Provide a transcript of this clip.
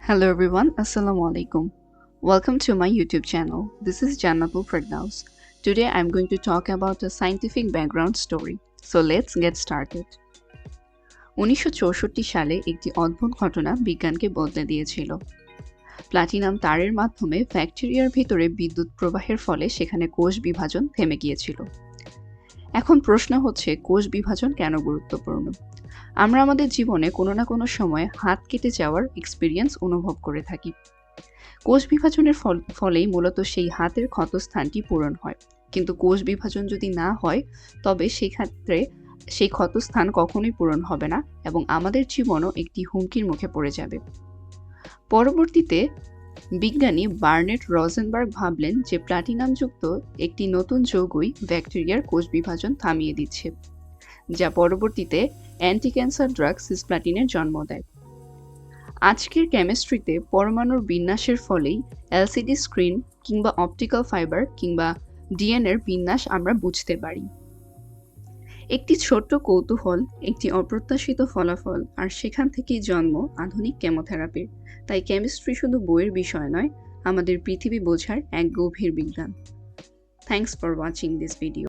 Hello everyone, Assalamu alaikum. Welcome to my YouTube channel. This is Jannatul Firdaus. Today I'm going to talk about a scientific background story. So let's get started. 1964 সালে একটি অদ্ভুত ঘটনা বিজ্ঞানকে বদলে দিয়েছিল। Platinum তারের মাধ্যমে ব্যাকটেরিয়ার ভিতরে বিদ্যুৎ প্রবাহের ফলে সেখানে কোষ বিভাজন থেমে গিয়েছিল। এখন প্রশ্ন হচ্ছে, কোষ বিভাজন কেন গুরুত্বপূর্ণ? আমরা আমাদের জীবনে কোনো না কোনো সময় হাত কেটে যাওয়ার এক্সপেরিয়েন্স অনুভব করে থাকি। কোষ বিভাজনের ফলেই মূলত সেই হাতের ক্ষতস্থানটি পূরণ হয়। কিন্তু কোষ বিভাজন যদি না হয়, তবে সেক্ষেত্রে সেই ক্ষতস্থান কখনোই পূরণ হবে না এবং আমাদের জীবনও একটি হুমকির মুখে পড়ে যাবে। পরবর্তীতে বিজ্ঞানী বার্নেট রজেনবার্গ ভাবলেন যে প্লাটিনামযুক্ত একটি নতুন যৌগই ব্যাকটেরিয়ার কোষ বিভাজন থামিয়ে দিচ্ছে, যা পরবর্তীতে অ্যান্টি ক্যান্সার ড্রাগ সিসপ্লাটিনের জন্ম দেয়। আজকের কেমিস্ট্রিতে পরমাণুর বিন্যাসের ফলেই এলসিডি স্ক্রিন কিংবা অপটিক্যাল ফাইবার কিংবা ডিএনএর বিন্যাস আমরা বুঝতে পারি। একটি ছোট্ট কৌতূহল, একটি অপ্রত্যাশিত ফলাফল, আর সেখান থেকেই জন্ম আধুনিক কেমোথেরাপির। তাই কেমিস্ট্রি শুধু বইয়ের বিষয় নয়, আমাদের পৃথিবী বোঝার এক গভীর বিজ্ঞান। Thanks for watching this video.